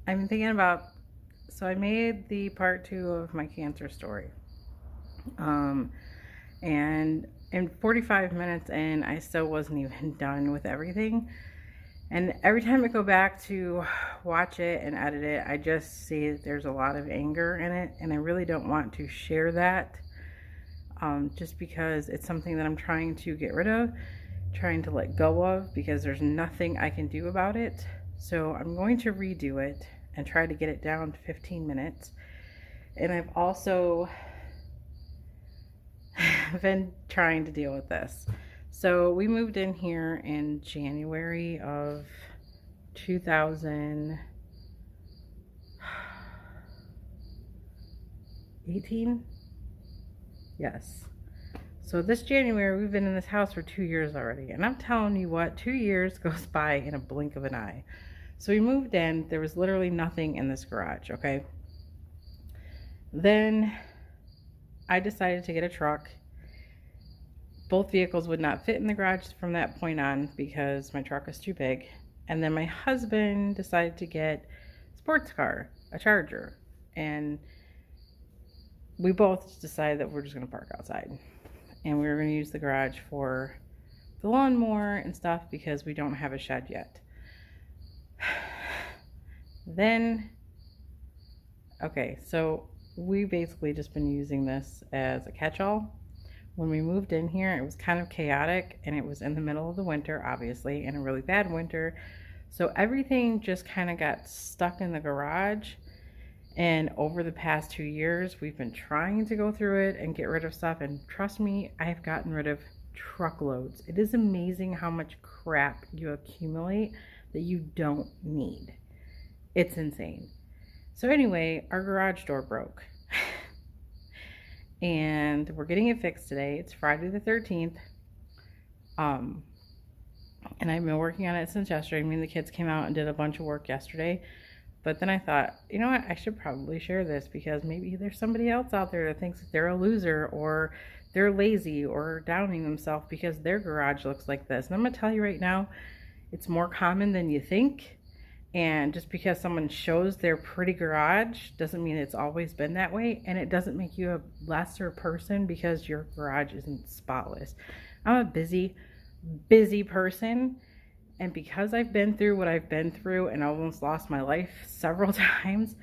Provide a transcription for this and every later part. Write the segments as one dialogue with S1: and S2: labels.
S1: I'm thinking about, so I made the part two of my cancer story. Um, and in 45 minutes in, I still wasn't even done with everything. And every time I go back to watch it and edit it, I just see that there's a lot of anger in it. And I really don't want to share that, just because it's something that I'm trying to get rid of, trying to let go of, because there's nothing I can do about it. So I'm going to redo it and try to get it down to 15 minutes. And I've also been trying to deal with this. So we moved in here in January of 2018. Yes. So this January, we've been in this house for 2 years already. And I'm telling you what, 2 years goes by in a blink of an eye. So we moved in, there was literally nothing in this garage, okay? Then I decided to get a truck. Both vehicles would not fit in the garage from that point on because my truck is too big. And then my husband decided to get a sports car, a Charger. And we both decided that we're just going to park outside. And we were going to use the garage for the lawnmower and stuff because we don't have a shed yet. Then, okay, so we basically just been using this as a catch-all. When we moved in here, it was kind of chaotic, and it was in the middle of the winter, obviously, and a really bad winter. So everything just kind of got stuck in the garage. And over the past 2 years, we've been trying to go through it and get rid of stuff. And trust me, I have gotten rid of truckloads. It is amazing how much crap you accumulate that you don't need. It's insane. So anyway, our garage door broke. And we're getting it fixed today. It's Friday the 13th. And I've been working on it since yesterday. I mean, the kids came out and did a bunch of work yesterday. But then I thought, you know what, I should probably share this because maybe there's somebody else out there that thinks that they're a loser or they're lazy or downing themselves because their garage looks like this. And I'm going to tell you right now, it's more common than you think. And just because someone shows their pretty garage doesn't mean it's always been that way. And it doesn't make you a lesser person because your garage isn't spotless. I'm a busy person. And because I've been through what I've been through and almost lost my life several times,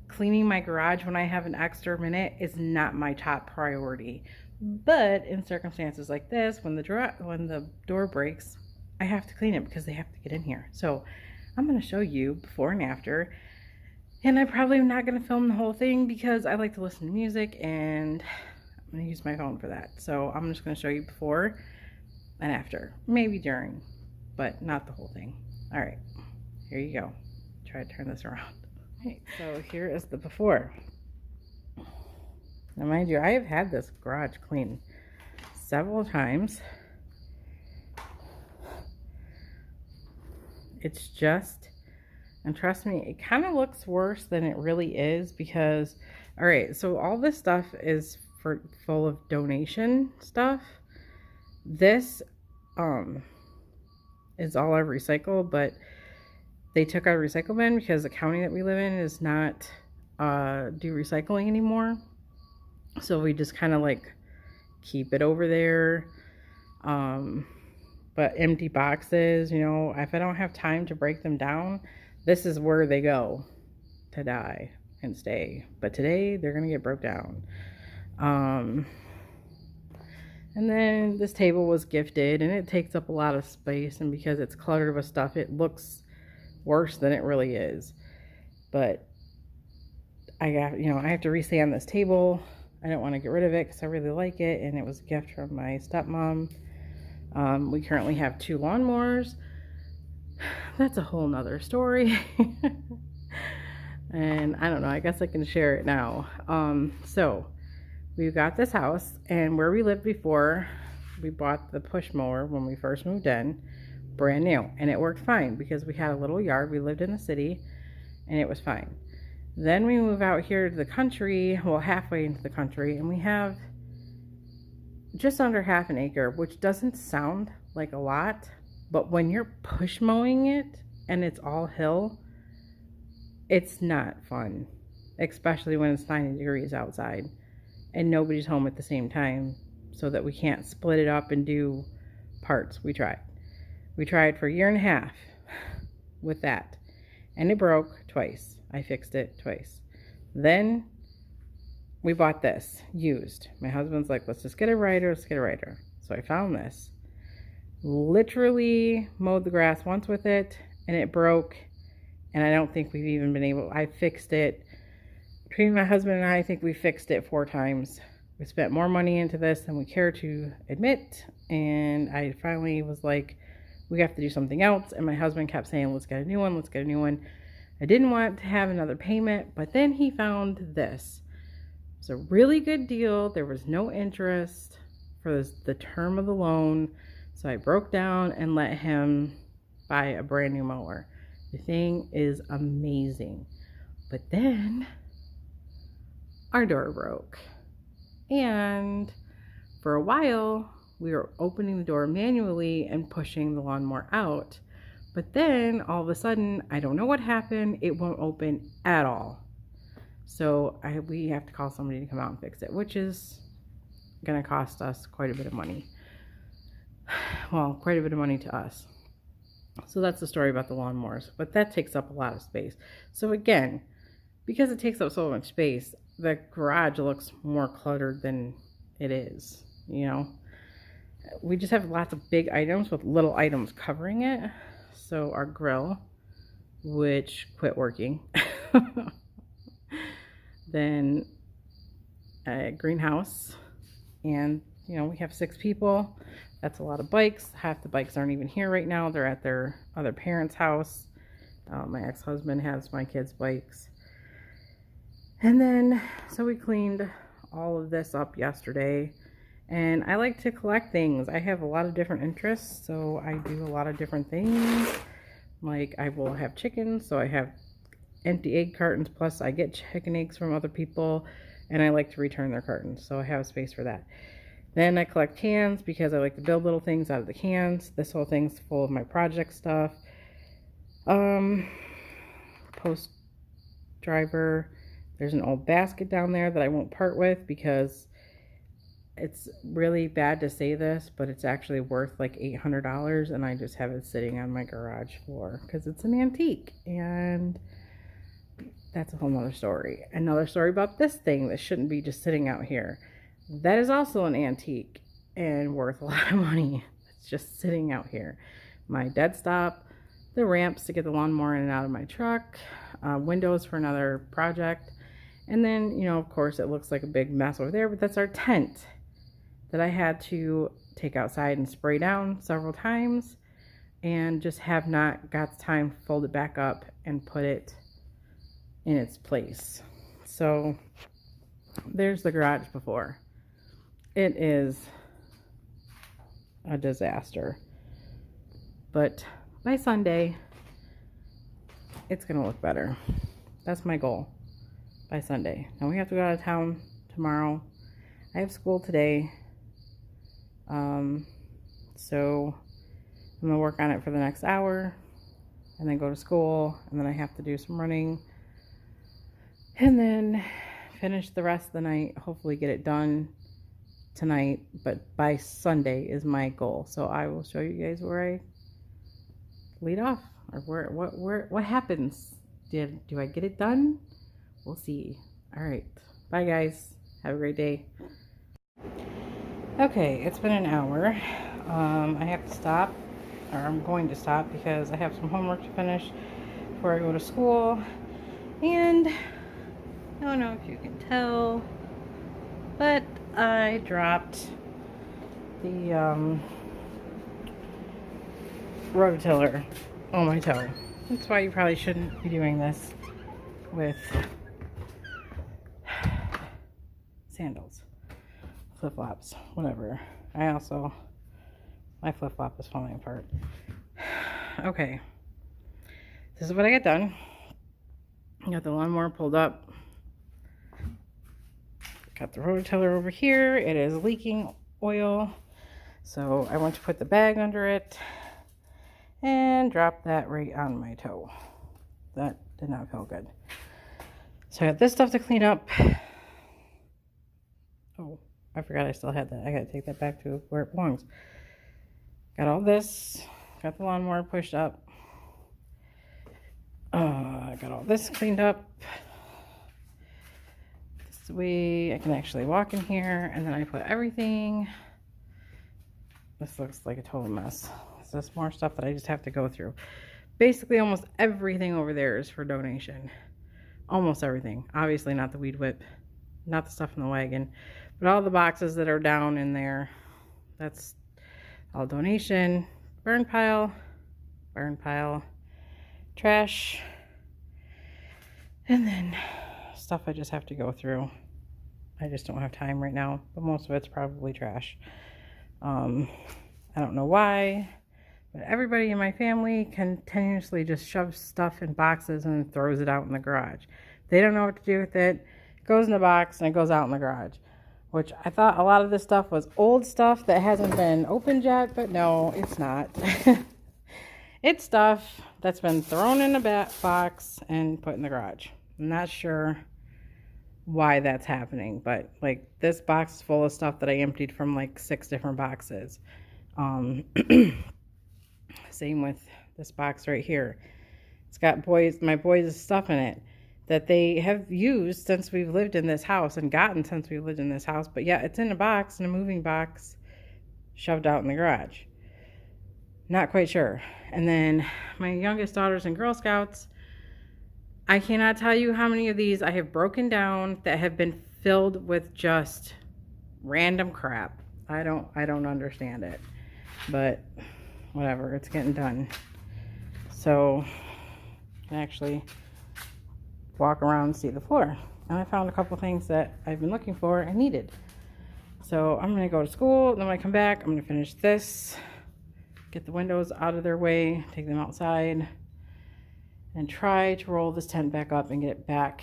S1: cleaning my garage when I have an extra minute is not my top priority. But in circumstances like this, when the door breaks, I have to clean it because they have to get in here. So I'm going to show you before and after. And I'm probably not going to film the whole thing because I like to listen to music and I'm going to use my phone for that. So I'm just going to show you before and after, maybe during, but not the whole thing. All right, here you go. Try to turn this around. Okay, so here is the before. Now mind you, I have had this garage cleaned several times. It's just, and trust me, it kind of looks worse than it really is because, all right, so all this stuff is full of donation stuff. This is all I've recycled, but they took our recycle bin because the county that we live in is not do recycling anymore. So we just kind of like keep it over there. But empty boxes, you know, if I don't have time to break them down, this is where they go to die and stay. But today they're gonna get broke down. And then this table was gifted and it takes up a lot of space, and because it's cluttered with stuff, it looks worse than it really is. But I have to resand this table. I don't want to get rid of it because I really like it, and it was a gift from my stepmom. We currently have 2 lawnmowers. That's a whole nother story. And I don't know, I guess I can share it now. So we've got this house, and where we lived before, we bought the push mower when we first moved in, brand new, and it worked fine because we had a little yard. We lived in the city and it was fine. Then we move out here to the country, well, halfway into the country, and we have just under half an acre, which doesn't sound like a lot, but when you're push mowing it and it's all hill, It's not fun, especially when it's 90 degrees outside and nobody's home at the same time, so that we can't split it up and do parts. We tried for a year and a half with that, and it broke twice. I fixed it twice. Then we bought this used. My husband's like, let's just get a rider. So I found this. Literally mowed the grass once with it, and it broke. And I don't think we've even been able, I fixed it. Between my husband and I think we fixed it 4 times. We spent more money into this than we care to admit. And I finally was like, we have to do something else. And my husband kept saying, let's get a new one. I didn't want to have another payment, but then he found this. It's a really good deal. There was no interest for the term of the loan. So I broke down and let him buy a brand new mower. The thing is amazing. But then our door broke. And for a while, we were opening the door manually and pushing the lawnmower out. But then all of a sudden, I don't know what happened, it won't open at all. So we have to call somebody to come out and fix it, which is going to cost us quite a bit of money. Well, quite a bit of money to us. So that's the story about the lawnmowers, but that takes up a lot of space. So again, because it takes up so much space, the garage looks more cluttered than it is, you know. We just have lots of big items with little items covering it. So our grill, which quit working. Then a greenhouse, and you know, we have 6 people. That's a lot of bikes. Half the bikes aren't even here right now. They're at their other parents' house. My ex-husband has my kids' bikes. And then, so we cleaned all of this up yesterday. And I like to collect things. I have a lot of different interests, so I do a lot of different things. Like I will have chickens, so I have empty egg cartons, plus I get chicken eggs from other people, and I like to return their cartons, so I have a space for that. Then I collect cans because I like to build little things out of the cans. This whole thing's full of my project stuff. Post driver. There's an old basket down there that I won't part with because it's really bad to say this, but it's actually worth like $800, and I just have it sitting on my garage floor because it's an antique, and that's a whole nother story. Another story about this thing that shouldn't be just sitting out here. That is also an antique and worth a lot of money. It's just sitting out here. My dead stop, the ramps to get the lawnmower in and out of my truck, windows for another project, and then, you know, of course, it looks like a big mess over there, but that's our tent that I had to take outside and spray down several times, and just have not got the time to fold it back up and put it in its place. So there's the garage before. It is a disaster, but by Sunday it's gonna look better. That's my goal, by Sunday. Now we have to go out of town tomorrow. I have school today, so I'm gonna work on it for the next hour and then go to school, and then I have to do some running and then finish the rest of the night, hopefully get it done tonight, but by Sunday is my goal. So I will show you guys where I lead off, or what happens. Do I get it done? We'll see. All right, bye guys, have a great day. Okay, it's been an hour. I have to stop, or I'm going to stop, because I have some homework to finish before I go to school. And I don't know if you can tell, but I dropped the rototiller on my toe. That's why you probably shouldn't be doing this with sandals, flip-flops, whatever. My flip-flop is falling apart. Okay, this is what I got done. I got the lawnmower pulled up. Got the rototiller over here. It is leaking oil, so I went to put the bag under it and drop that right on my toe. That Did not feel good. So I got this stuff to clean up. Oh, I forgot I still had that. I gotta take that back to where it belongs. Got all this. Got the lawnmower pushed up. I got all this cleaned up. This way I can actually walk in here, and then I put everything. This looks like a total mess. So there's more stuff that I just have to go through. Basically, almost everything over there is for donation. Almost everything. Obviously not the weed whip, not the stuff in the wagon, but all the boxes that are down in there, that's all donation. Burn pile, trash, and then stuff I just have to go through. I just don't have time right now, but most of it's probably trash. I don't know why, but everybody in my family continuously just shoves stuff in boxes and throws it out in the garage. They don't know what to do with it. It goes in the box and it goes out in the garage, which I thought a lot of this stuff was old stuff that hasn't been opened yet, but no, it's not. It's stuff that's been thrown in a box and put in the garage. I'm not sure why that's happening, but like this box is full of stuff that I emptied from like 6 different boxes. Same with this box right here. It's got my boys' stuff in it that they have used since we've lived in this house and gotten since we lived in this house, but yeah, it's in a box, in a moving box, shoved out in the garage. Not quite sure. And then my youngest daughter's in Girl Scouts. I cannot tell you how many of these I have broken down that have been filled with just random crap. I don't understand it, but whatever, it's getting done. So I can actually walk around and see the floor. And I found a couple things that I've been looking for and needed. So I'm gonna go to school, and then when I come back, I'm gonna finish this, get the windows out of their way, take them outside, and try to roll this tent back up and get it back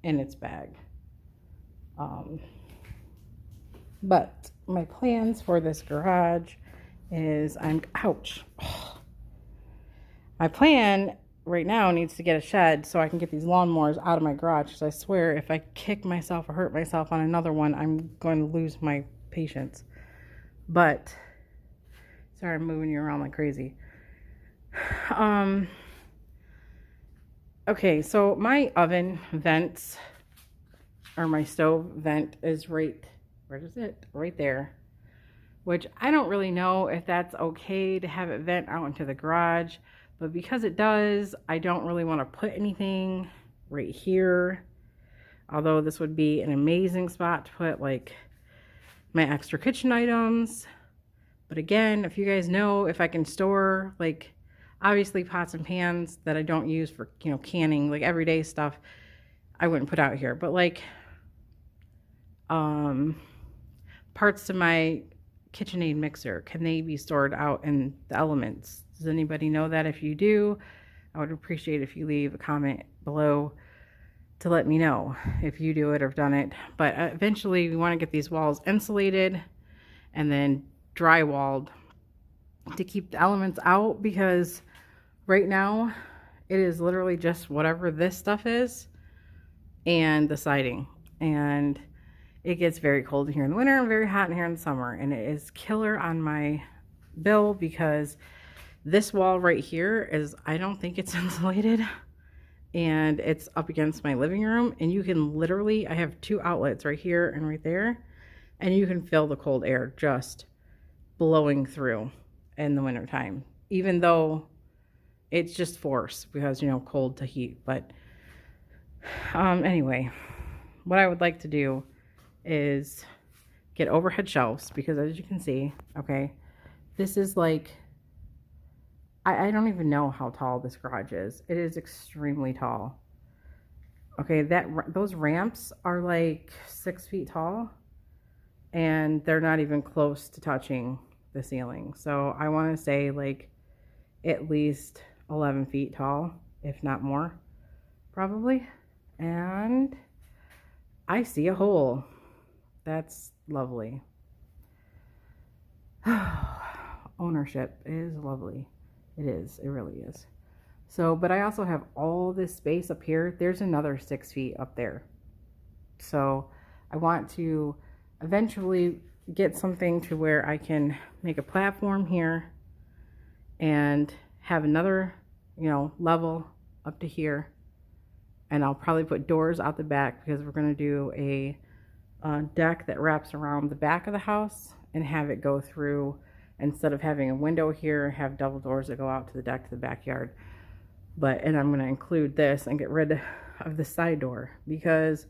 S1: in its bag. But my plans for this garage is ouch. My plan right now needs to get a shed so I can get these lawnmowers out of my garage, because I swear if I kick myself or hurt myself on another one, I'm going to lose my patience. But sorry, I'm moving you around like crazy. Okay, so my oven vents, or my stove vent is right, where is it? Right there. Which I don't really know if that's okay to have it vent out into the garage, but because it does, I don't really want to put anything right here. Although this would be an amazing spot to put like my extra kitchen items. But again, if you guys know if I can store like obviously pots and pans that I don't use for, you know, canning, like everyday stuff, I wouldn't put out here. But like parts to my KitchenAid mixer, can they be stored out in the elements? Does anybody know that? If you do, I would appreciate if you leave a comment below to let me know if you do it or have done it. But eventually we want to get these walls insulated and then drywalled to keep the elements out, because right now it is literally just whatever this stuff is and the siding, and it gets very cold here in the winter and very hot in here in the summer, and it is killer on my bill because this wall right here is, I don't think it's insulated, and it's up against my living room, and you can literally, I have 2 outlets right here and right there, and you can feel the cold air just blowing through in the winter time, even though it's just force because, you know, cold to heat. But anyway, what I would like to do is get overhead shelves, because as you can see, okay, this is like, I don't even know how tall this garage is. It is extremely tall. Okay, those ramps are like 6 feet tall, and they're not even close to touching the ceiling. So I want to say like at least 11 feet tall, if not more, probably. And I see a hole. That's lovely. Ownership is lovely. It is. It really is. So, but I also have all this space up here. There's another 6 feet up there. So I want to eventually get something to where I can make a platform here and have another, you know, level up to here. And I'll probably put doors out the back because we're going to do a deck that wraps around the back of the house and have it go through, instead of having a window here, have double doors that go out to the deck to the backyard. And I'm going to include this and get rid of the side door, because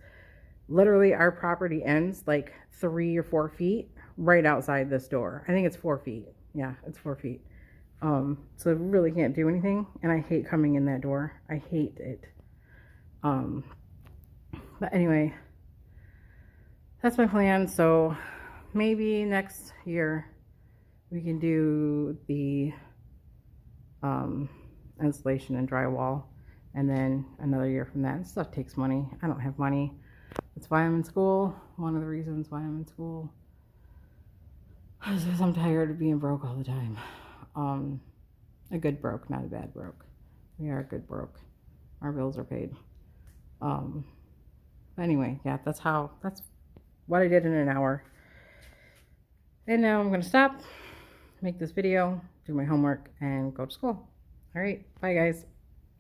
S1: literally our property ends like 3 or 4 feet right outside this door. I think it's 4 feet. Yeah, it's 4 feet. So I really can't do anything, and I hate coming in that door. I hate it. But anyway, that's my plan. So maybe next year we can do the insulation and drywall, and then another year from that. This stuff takes money. I don't have money. That's why I'm in school. One of the reasons why I'm in school is because I'm tired of being broke all the time. A good broke, not a bad broke. We are a good broke. Our bills are paid. But anyway, yeah, that's what I did in an hour. And now I'm going to stop, make this video, do my homework, and go to school. All right, bye guys.